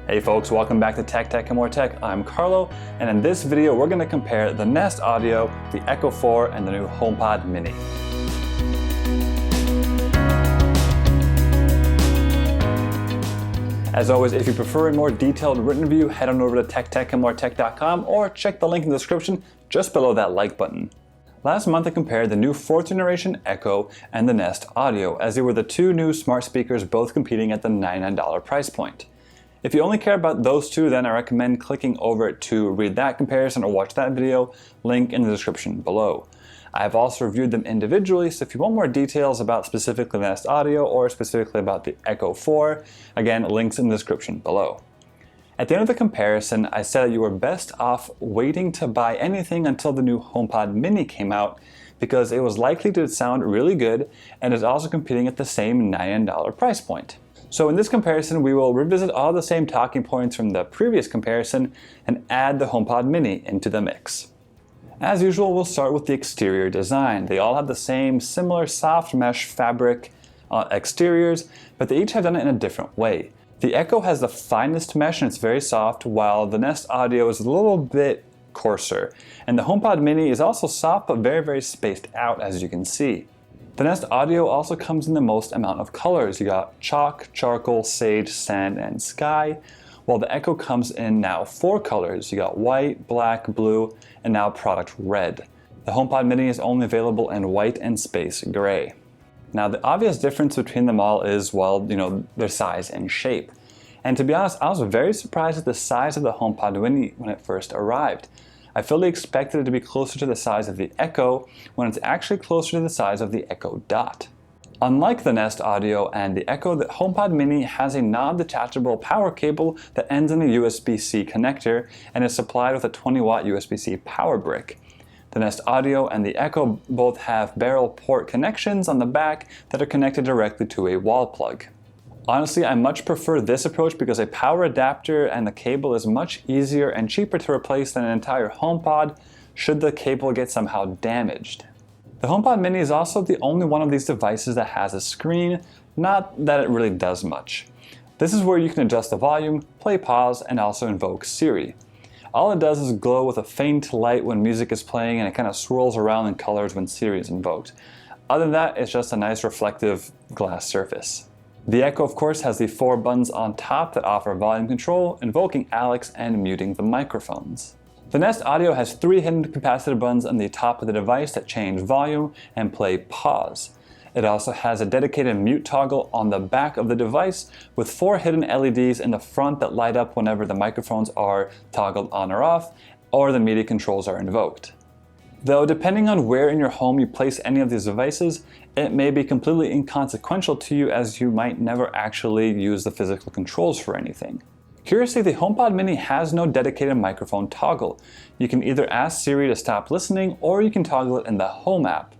Hey folks, welcome back to Tech and More Tech. I'm Carlo, and in this video we're going to compare the Nest Audio, the Echo 4, and the new HomePod Mini. As always, if you prefer a more detailed written review, head on over to techandmoretech.com or check the link in the description just below that like button. Last month I compared the new 4th generation Echo and the Nest Audio, as they were the two new smart speakers both competing at the $99 price point. If you only care about those two, then I recommend clicking over to read that comparison or watch that video, link in the description below. I have also reviewed them individually, so if you want more details about specifically the Nest Audio or specifically about the Echo 4, again, links in the description below. At the end of the comparison, I said that you were best off waiting to buy anything until the new HomePod Mini came out because it was likely to sound really good and is also competing at the same $99 price point. So in this comparison, we will revisit all the same talking points from the previous comparison and add the HomePod Mini into the mix. As usual, we'll start with the exterior design. They all have the same similar soft mesh fabric exteriors, but they each have done it in a different way. The Echo has the finest mesh and it's very soft, while the Nest Audio is a little bit coarser. And the HomePod Mini is also soft but very spaced out, as you can see. The Nest Audio also comes in the most amount of colors. You got chalk, charcoal, sage, sand, and sky, while the Echo comes in now 4 colors. You got white, black, blue, and now product red. The HomePod Mini is only available in white and space gray. Now the obvious difference between them all is, well, their size and shape. And to be honest, I was very surprised at the size of the HomePod Mini when it first arrived. I fully expected it to be closer to the size of the Echo when it's actually closer to the size of the Echo Dot. Unlike the Nest Audio and the Echo, the HomePod Mini has a non-detachable power cable that ends in a USB-C connector and is supplied with a 20-watt USB-C power brick. The Nest Audio and the Echo both have barrel port connections on the back that are connected directly to a wall plug. Honestly, I much prefer this approach because a power adapter and the cable is much easier and cheaper to replace than an entire HomePod should the cable get somehow damaged. The HomePod Mini is also the only one of these devices that has a screen, not that it really does much. This is where you can adjust the volume, play pause, and also invoke Siri. All it does is glow with a faint light when music is playing, and it kind of swirls around in colors when Siri is invoked. Other than that, it's just a nice reflective glass surface. The Echo, of course, has the 4 buttons on top that offer volume control, invoking Alex, and muting the microphones. The Nest Audio has 3 hidden capacitor buttons on the top of the device that change volume and play pause. It also has a dedicated mute toggle on the back of the device with 4 hidden LEDs in the front that light up whenever the microphones are toggled on or off, or the media controls are invoked. Though depending on where in your home you place any of these devices, it may be completely inconsequential to you as you might never actually use the physical controls for anything. Curiously, the HomePod Mini has no dedicated microphone toggle. You can either ask Siri to stop listening or you can toggle it in the Home app.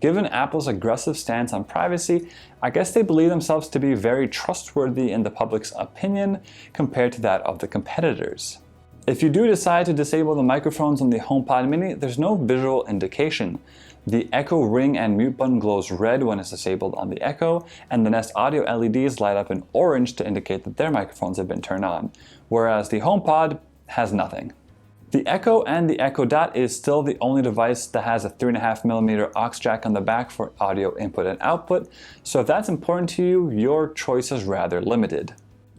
Given Apple's aggressive stance on privacy, I guess they believe themselves to be very trustworthy in the public's opinion compared to that of the competitors. If you do decide to disable the microphones on the HomePod Mini, there's no visual indication. The Echo ring and mute button glows red when it's disabled on the Echo, and the Nest Audio LEDs light up in orange to indicate that their microphones have been turned on, whereas the HomePod has nothing. The Echo and the Echo Dot is still the only device that has a 3.5mm aux jack on the back for audio input and output, so if that's important to you, your choice is rather limited.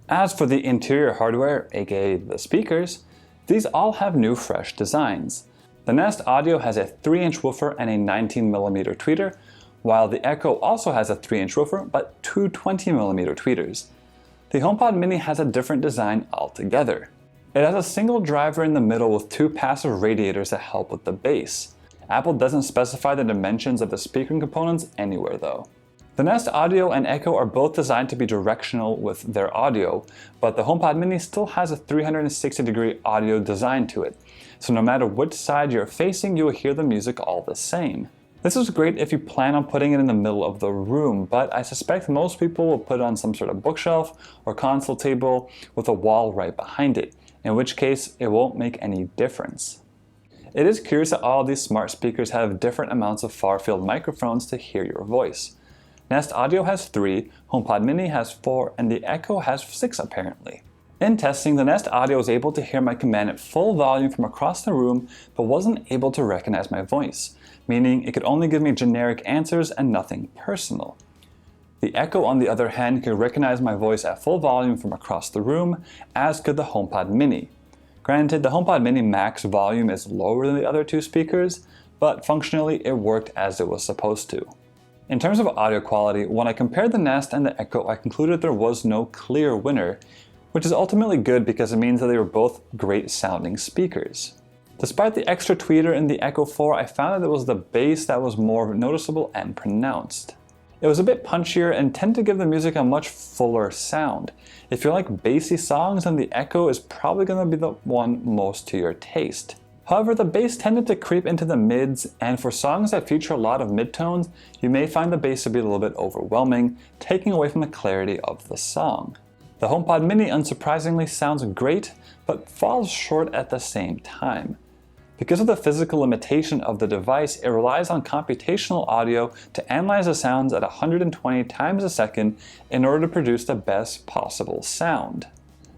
As for the interior hardware, aka the speakers, these all have new fresh designs. The Nest Audio has a 3-inch woofer and a 19mm tweeter, while the Echo also has a 3-inch woofer but 2 20mm tweeters. The HomePod Mini has a different design altogether. It has a single driver in the middle with 2 passive radiators that help with the bass. Apple doesn't specify the dimensions of the speaker components anywhere though. The Nest Audio and Echo are both designed to be directional with their audio, but the HomePod Mini still has a 360-degree audio design to it, so no matter which side you're facing, you will hear the music all the same. This is great if you plan on putting it in the middle of the room, but I suspect most people will put it on some sort of bookshelf or console table with a wall right behind it, in which case it won't make any difference. It is curious that all of these smart speakers have different amounts of far-field microphones to hear your voice. Nest Audio has 3, HomePod Mini has 4, and the Echo has 6 apparently. In testing, the Nest Audio was able to hear my command at full volume from across the room, but wasn't able to recognize my voice, meaning it could only give me generic answers and nothing personal. The Echo, on the other hand, could recognize my voice at full volume from across the room, as could the HomePod Mini. Granted, the HomePod Mini max volume is lower than the other two speakers, but functionally it worked as it was supposed to. In terms of audio quality, when I compared the Nest and the Echo, I concluded there was no clear winner, which is ultimately good because it means that they were both great sounding speakers. Despite the extra tweeter in the Echo 4, I found that it was the bass that was more noticeable and pronounced. It was a bit punchier and tended to give the music a much fuller sound. If you like bassy songs, then the Echo is probably going to be the one most to your taste. However, the bass tended to creep into the mids, and for songs that feature a lot of midtones, you may find the bass to be a little bit overwhelming, taking away from the clarity of the song. The HomePod Mini unsurprisingly sounds great, but falls short at the same time. Because of the physical limitation of the device, it relies on computational audio to analyze the sounds at 120 times a second in order to produce the best possible sound.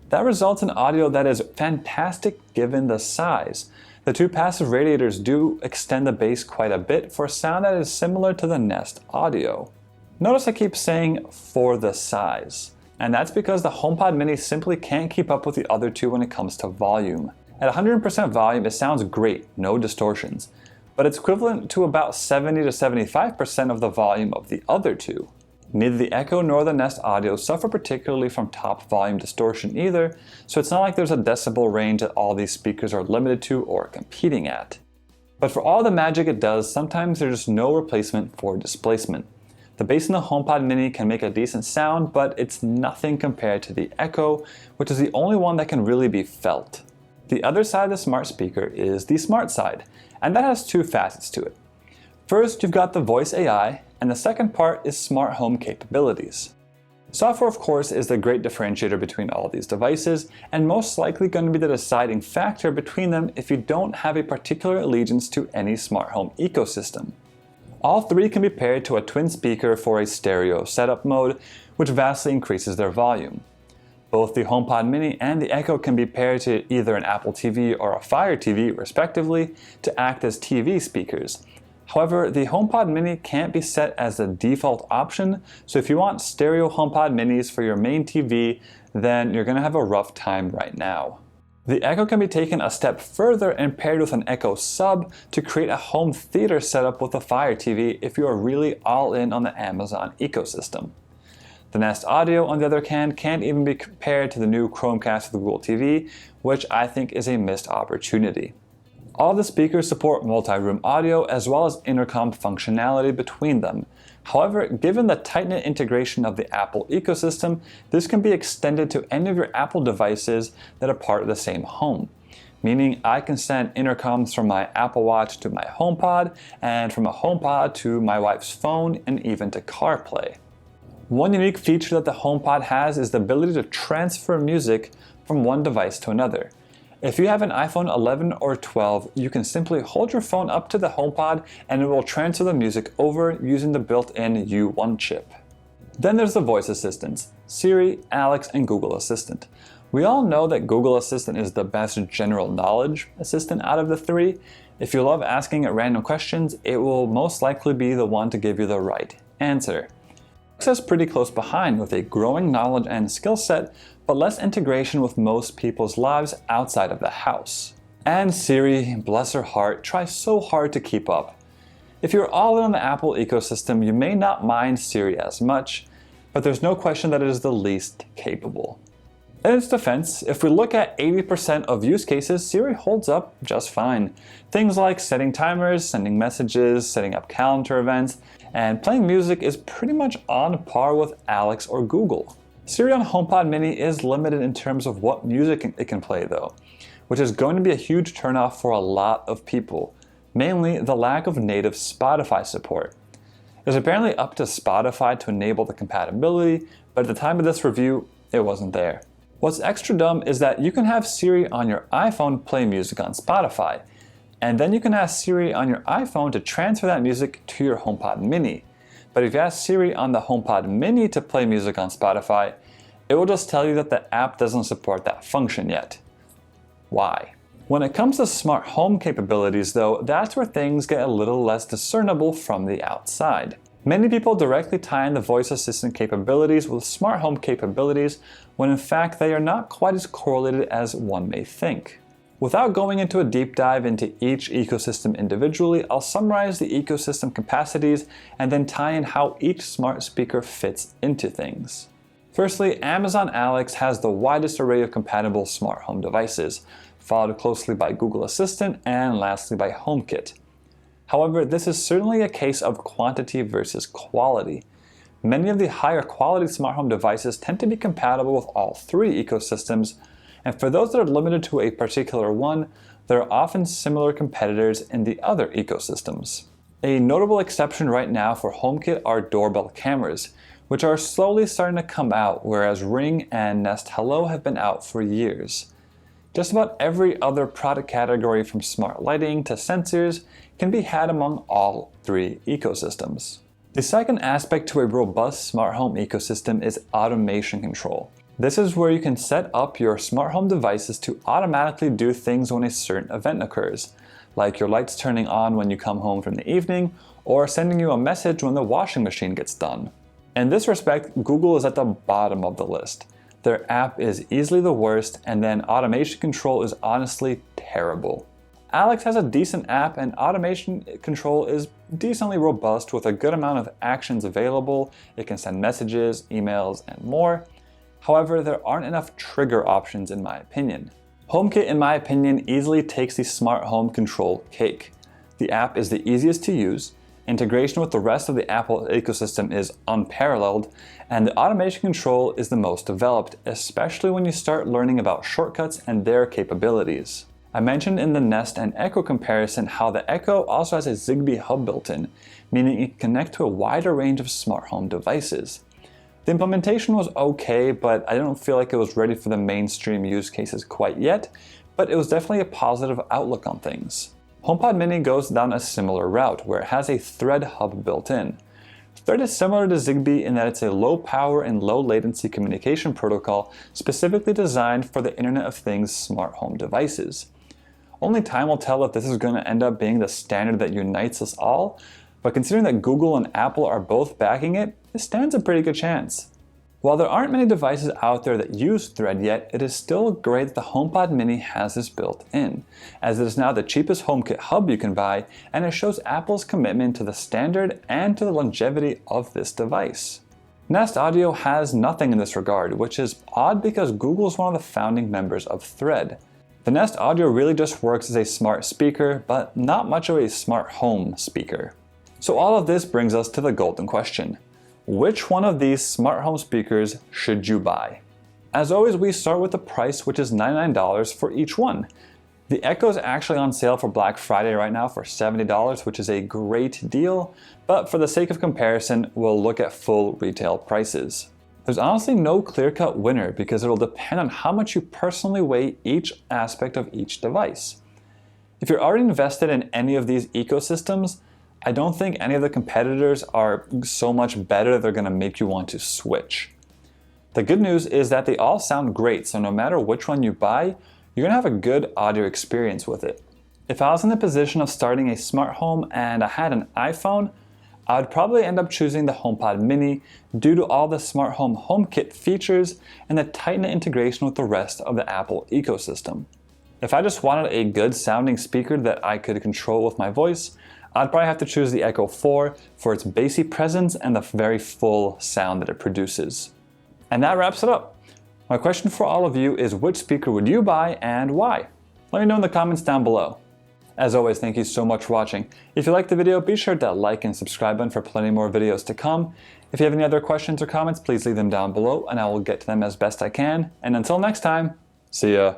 That results in audio that is fantastic given the size. The two passive radiators do extend the bass quite a bit for a sound that is similar to the Nest Audio. Notice I keep saying for the size. And that's because the HomePod Mini simply can't keep up with the other two when it comes to volume. At 100% volume, it sounds great, no distortions, but it's equivalent to about 70 to 75% of the volume of the other two. Neither the Echo nor the Nest Audio suffer particularly from top volume distortion either, so it's not like there's a decibel range that all these speakers are limited to or competing at. But for all the magic it does, sometimes there's just no replacement for displacement. The bass in the HomePod Mini can make a decent sound, but it's nothing compared to the Echo, which is the only one that can really be felt. The other side of the smart speaker is the smart side, and that has two facets to it. First, you've got the voice AI, and the second part is smart home capabilities. Software, of course, is the great differentiator between all these devices, and most likely going to be the deciding factor between them if you don't have a particular allegiance to any smart home ecosystem. All three can be paired to a twin speaker for a stereo setup mode, which vastly increases their volume. Both the HomePod Mini and the Echo can be paired to either an Apple TV or a Fire TV, respectively, to act as TV speakers. However, the HomePod Mini can't be set as the default option, so if you want stereo HomePod Minis for your main TV, then you're going to have a rough time right now. The Echo can be taken a step further and paired with an Echo Sub to create a home theater setup with a Fire TV if you are really all in on the Amazon ecosystem. The Nest Audio, on the other hand, can't even be compared to the new Chromecast with the Google TV, which I think is a missed opportunity. All the speakers support multi-room audio as well as intercom functionality between them. However, given the tight-knit integration of the Apple ecosystem, this can be extended to any of your Apple devices that are part of the same home. Meaning I can send intercoms from my Apple Watch to my HomePod, and from a HomePod to my wife's phone, and even to CarPlay. One unique feature that the HomePod has is the ability to transfer music from one device to another. If you have an iPhone 11 or 12, you can simply hold your phone up to the HomePod and it will transfer the music over using the built-in U1 chip. Then there's the voice assistants, Siri, Alex, and Google Assistant. We all know that Google Assistant is the best general knowledge assistant out of the three. If you love asking it random questions, it will most likely be the one to give you the right answer. Alexa is pretty close behind with a growing knowledge and skill set, but less integration with most people's lives outside of the house. And Siri, bless her heart, tries so hard to keep up. If you're all in on the Apple ecosystem, you may not mind Siri as much, but there's no question that it is the least capable. In its defense, if we look at 80% of use cases, Siri holds up just fine. Things like setting timers, sending messages, setting up calendar events, and playing music is pretty much on par with Alex or Google. Siri on HomePod Mini is limited in terms of what music it can play though, which is going to be a huge turnoff for a lot of people, mainly the lack of native Spotify support. It was apparently up to Spotify to enable the compatibility, but at the time of this review, it wasn't there. What's extra dumb is that you can have Siri on your iPhone play music on Spotify, and then you can ask Siri on your iPhone to transfer that music to your HomePod Mini. But if you ask Siri on the HomePod Mini to play music on Spotify, it will just tell you that the app doesn't support that function yet. Why? When it comes to smart home capabilities though, that's where things get a little less discernible from the outside. Many people directly tie in the voice assistant capabilities with smart home capabilities when in fact they are not quite as correlated as one may think. Without going into a deep dive into each ecosystem individually, I'll summarize the ecosystem capacities and then tie in how each smart speaker fits into things. Firstly, Amazon Alexa has the widest array of compatible smart home devices, followed closely by Google Assistant and lastly by HomeKit. However, this is certainly a case of quantity versus quality. Many of the higher quality smart home devices tend to be compatible with all three ecosystems, and for those that are limited to a particular one, there are often similar competitors in the other ecosystems. A notable exception right now for HomeKit are doorbell cameras, which are slowly starting to come out, whereas Ring and Nest Hello have been out for years. Just about every other product category from smart lighting to sensors can be had among all three ecosystems. The second aspect to a robust smart home ecosystem is automation control. This is where you can set up your smart home devices to automatically do things when a certain event occurs, like your lights turning on when you come home from the evening, or sending you a message when the washing machine gets done. In this respect, Google is at the bottom of the list. Their app is easily the worst, and then automation control is honestly terrible. Alexa has a decent app, and automation control is decently robust with a good amount of actions available. It can send messages, emails, and more. However, there aren't enough trigger options in my opinion. HomeKit, in my opinion, easily takes the smart home control cake. The app is the easiest to use, integration with the rest of the Apple ecosystem is unparalleled, and the automation control is the most developed, especially when you start learning about shortcuts and their capabilities. I mentioned in the Nest and Echo comparison how the Echo also has a Zigbee hub built in, meaning it can connect to a wider range of smart home devices. The implementation was okay, but I don't feel like it was ready for the mainstream use cases quite yet, but it was definitely a positive outlook on things. HomePod Mini goes down a similar route, where it has a Thread hub built in. Thread is similar to Zigbee in that it's a low power and low latency communication protocol specifically designed for the Internet of Things smart home devices. Only time will tell if this is going to end up being the standard that unites us all, but considering that Google and Apple are both backing it, it stands a pretty good chance. While there aren't many devices out there that use Thread yet, it is still great that the HomePod Mini has this built in, as it is now the cheapest HomeKit hub you can buy, and it shows Apple's commitment to the standard and to the longevity of this device. Nest Audio has nothing in this regard, which is odd because Google is one of the founding members of Thread. The Nest Audio really just works as a smart speaker, but not much of a smart home speaker. So all of this brings us to the golden question. Which one of these smart home speakers should you buy? As always, we start with the price, which is $99 for each one. The Echo is actually on sale for Black Friday right now for $70, which is a great deal, but for the sake of comparison, we'll look at full retail prices. There's honestly no clear-cut winner because it will depend on how much you personally weigh each aspect of each device. If you're already invested in any of these ecosystems, I don't think any of the competitors are so much better they're going to make you want to switch. The good news is that they all sound great, so no matter which one you buy, you're going to have a good audio experience with it. If I was in the position of starting a smart home and I had an iPhone, I would probably end up choosing the HomePod Mini due to all the smart home HomeKit features and the tight-knit integration with the rest of the Apple ecosystem. If I just wanted a good sounding speaker that I could control with my voice, I'd probably have to choose the Echo 4 for its bassy presence and the very full sound that it produces. And that wraps it up. My question for all of you is, which speaker would you buy and why? Let me know in the comments down below. As always, thank you so much for watching. If you liked the video, be sure to like and subscribe button for plenty more videos to come. If you have any other questions or comments, please leave them down below and I will get to them as best I can. And until next time, see ya.